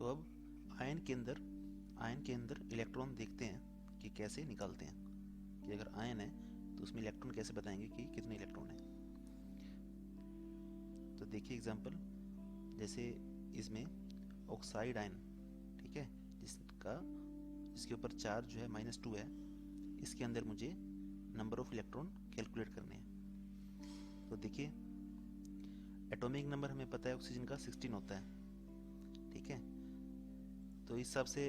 तो अब आयन के अंदर इलेक्ट्रॉन देखते हैं कि कैसे निकालते हैं, कि अगर आयन है तो उसमें इलेक्ट्रॉन कैसे बताएंगे कि कितने इलेक्ट्रॉन है। तो देखिए एग्जांपल, जैसे इसमें ऑक्साइड आयन, ठीक है, जिसके ऊपर चार्ज जो है -2 है, इसके अंदर मुझे नंबर ऑफ इलेक्ट्रॉन कैलकुलेट करने हैं। तो देखिए एटॉमिक नंबर हमें पता है ऑक्सीजन का 16 होता है, ठीक है, तो इस हिसाब से,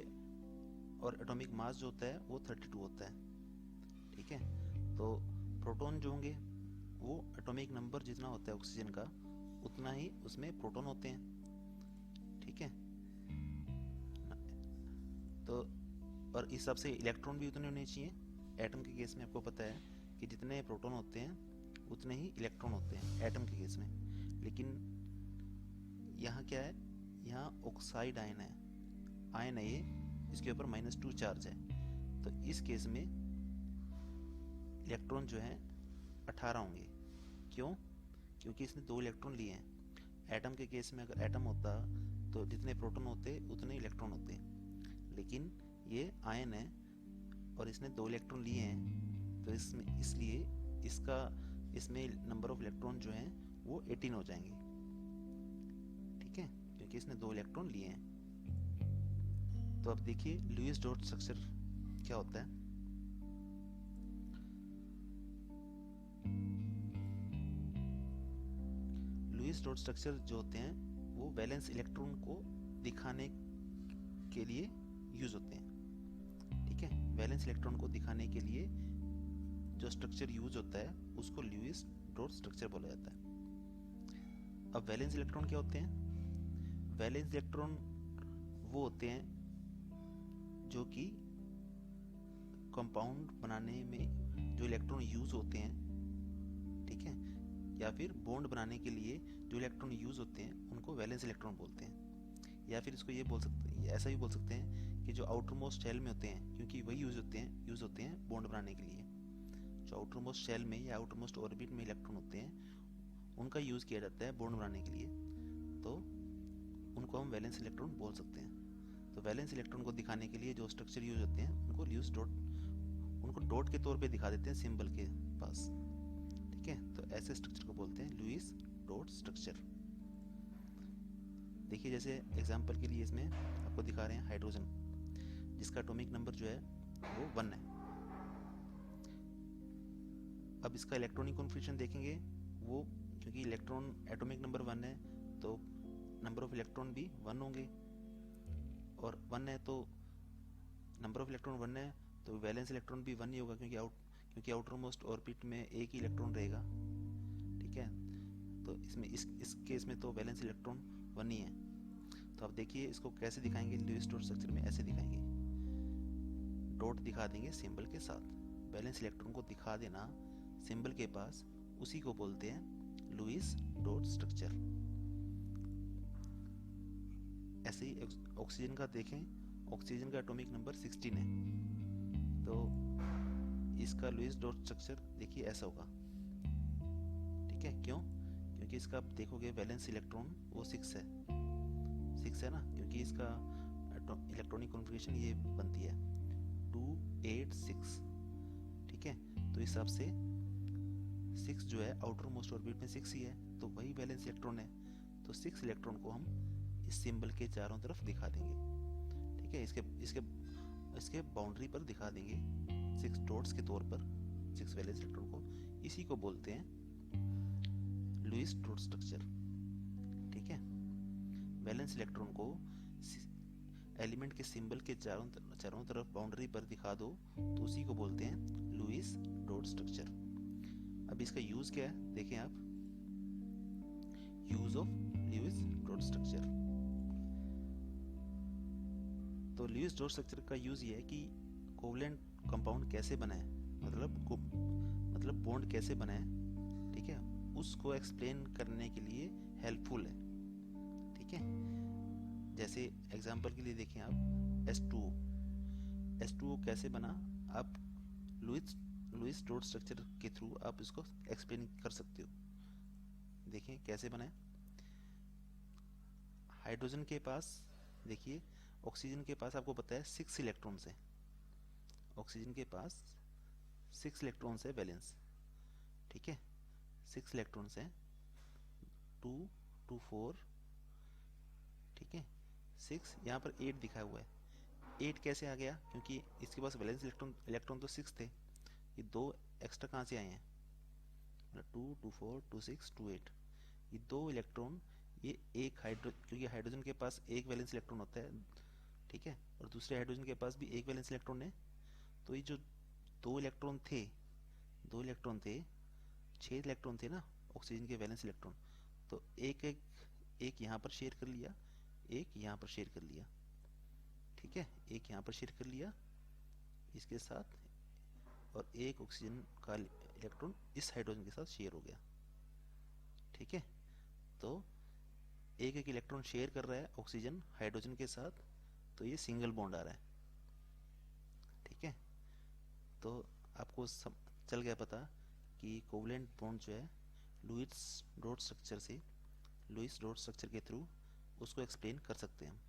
और एटॉमिक मास जो होता है वो 32 होता है, ठीक है। तो प्रोटॉन जो होंगे वो एटॉमिक नंबर जितना होता है ऑक्सीजन का उतना ही उसमें प्रोटॉन होते हैं, ठीक है। तो और इस हिसाब से इलेक्ट्रॉन भी उतने होने चाहिए। एटम के केस में आपको पता है कि जितने प्रोटॉन होते हैं उतने ही इलेक्ट्रॉन होते हैं एटम के केस में। लेकिन यहाँ क्या है, यहाँ ऑक्साइड आयन है ये, इसके ऊपर -2 चार्ज है, तो इस केस में इलेक्ट्रॉन जो है 18 होंगे। क्यों? क्योंकि इसने 2 इलेक्ट्रॉन लिए हैं। एटम के केस में अगर एटम होता तो जितने प्रोटॉन होते उतने इलेक्ट्रॉन होते, लेकिन ये आयन है और इसने 2 इलेक्ट्रॉन लिए हैं, तो इसलिए इसमें नंबर ऑफ इलेक्ट्रॉन जो हैं वो 18 हो जाएंगे, ठीक है, क्योंकि इसने 2 इलेक्ट्रॉन लिए हैं। तो अब देखिए लुईस डॉट स्ट्रक्चर क्या होता है। लुईस डॉट स्ट्रक्चर जो होते हैं वो वैलेंस इलेक्ट्रॉन को दिखाने के लिए यूज होते हैं, ठीक है। वैलेंस इलेक्ट्रॉन को दिखाने के लिए जो स्ट्रक्चर यूज होता है उसको लुईस डॉट स्ट्रक्चर बोला जाता है। अब वैलेंस इलेक्ट्रॉन क्या होते हैं? वैलेंस इलेक्ट्रॉन वो होते हैं जो कि कंपाउंड बनाने में जो इलेक्ट्रॉन यूज होते हैं, ठीक है, या फिर बॉन्ड बनाने के लिए जो इलेक्ट्रॉन यूज होते हैं उनको वैलेंस इलेक्ट्रॉन बोलते हैं। या फिर इसको ये बोल सकते हैं, ऐसा भी बोल सकते हैं कि जो आउटर मोस्ट शेल में होते हैं, क्योंकि वही यूज होते हैं बॉन्ड बनाने के लिए। जो आउटर मोस्ट शेल में या आउटर मोस्ट ऑर्बिट में इलेक्ट्रॉन होते हैं उनका यूज किया जाता है बॉन्ड बनाने के लिए, तो उनको हम वैलेंस इलेक्ट्रॉन बोल सकते हैं। तो वैलेंस इलेक्ट्रॉन को दिखाने के लिए जो स्ट्रक्चर यूज होते हैं उनको डॉट के तौर पे दिखा देते हैं सिंबल के पास, ठीक है। तो ऐसे स्ट्रक्चर को बोलते हैं लुईस डॉट स्ट्रक्चर। देखिए जैसे एग्जांपल के लिए इसमें आपको दिखा रहे हैं हाइड्रोजन, जिसका एटॉमिक नंबर जो है वो 1 है। अब इसका इलेक्ट्रॉनिक कॉन्फ़िगरेशन देखेंगे, वो क्योंकि इलेक्ट्रॉन एटॉमिक नंबर 1 है तो नंबर ऑफ इलेक्ट्रॉन भी 1 होंगे, और 1 है तो नंबर ऑफ इलेक्ट्रॉन 1 है तो वैलेंस इलेक्ट्रॉन भी 1 ही होगा, क्योंकि आउटर मोस्ट ऑर्बिट में एक ही इलेक्ट्रॉन रहेगा, ठीक है। तो इसमें इस केस में तो वैलेंस इलेक्ट्रॉन 1 ही है। तो अब देखिए इसको कैसे दिखाएंगे लुईस डॉट स्ट्रक्चर में, ऐसे दिखाएंगे, डॉट दिखा देंगे सिंबल के साथ, वैलेंस इलेक्ट्रॉन को दिखा देना सिंबल के पास, उसी को बोलते हैं लुईस डॉट स्ट्रक्चर। ऐसे ही ऑक्सीजन का देखें, ऑक्सीजन का एटॉमिक नंबर 16 है, तो इसका लुईस डॉट स्ट्रक्चर देखिए ऐसा होगा, ठीक है। क्यों? क्योंकि इसका आप देखोगे वैलेंस इलेक्ट्रॉन वो 6 है ना, क्योंकि इसका इलेक्ट्रॉनिक कॉन्फ़िगरेशन ये बनती है 2 8 6, ठीक है। तो इस हिसाब से 6 जो है आउटर मोस्ट ऑर्बिट में 6 ही है, तो वही वैलेंस इलेक्ट्रॉन है, तो 6 इलेक्ट्रॉन को हम इस सिंबल के चारों तरफ दिखा देंगे, ठीक है। इसके बाउंड्री पर दिखा देंगे 6 डॉट्स के तौर पर 6 वैलेंस इलेक्ट्रॉन को, इसी को बोलते हैं लुईस डॉट स्ट्रक्चर, ठीक है। वैलेंस इलेक्ट्रॉन को एलिमेंट के सिंबल के चारों तरफ बाउंड्री पर दिखा दो तो उसी को बोलते हैं लुईस डॉट स्ट्रक्चर। अब इसका यूज क्या है देखें आप, use of Lewis dot structure. तो लुईस डॉट स्ट्रक्चर का यूज ये है कि कोवलेंट कंपाउंड कैसे बनाए, मतलब बॉन्ड कैसे बनाए, ठीक है, उसको एक्सप्लेन करने के लिए हेल्पफुल है, ठीक है। जैसे एग्जांपल के लिए देखें आप H2O कैसे बना, आप लुईस डॉट स्ट्रक्चर के थ्रू आप इसको एक्सप्लेन कर सकते हो। देखें कैसे बनाए। हाइड्रोजन के पास देखिए ऑक्सीजन के पास आपको पता है 6 इलेक्ट्रॉन्स है, ऑक्सीजन के पास 6 इलेक्ट्रॉन्स है बैलेंस, ठीक है, 6 इलेक्ट्रॉन्स हैं, 2 2 4, ठीक है, 6, यहाँ पर 8 दिखा हुआ है। 8 कैसे आ गया, क्योंकि इसके पास बैलेंस इलेक्ट्रॉन तो 6 थे, ये 2 एक्स्ट्रा कहाँ से आए हैं, 2 2 4 2 6 2 8, ये 2 इलेक्ट्रॉन, ये एक क्योंकि हाइड्रोजन के पास एक वैलेंस इलेक्ट्रॉन होता है, ठीक है, और दूसरे हाइड्रोजन के पास भी एक वैलेंस इलेक्ट्रॉन है, तो ये जो दो इलेक्ट्रॉन थे, 6 इलेक्ट्रॉन थे ना ऑक्सीजन के वैलेंस इलेक्ट्रॉन, तो एक एक एक यहाँ पर शेयर कर लिया, एक यहाँ पर शेयर कर लिया, ठीक है, एक यहाँ पर शेयर कर लिया इसके साथ, और एक ऑक्सीजन का इलेक्ट्रॉन इस हाइड्रोजन के साथ शेयर हो गया, ठीक है। तो एक एक इलेक्ट्रॉन शेयर कर रहा है ऑक्सीजन हाइड्रोजन के साथ, तो ये सिंगल बॉन्ड आ रहा है, ठीक है। तो आपको सब चल गया पता कि कोवलेंट बॉन्ड जो है लुईस डॉट स्ट्रक्चर के थ्रू उसको एक्सप्लेन कर सकते हैं हम।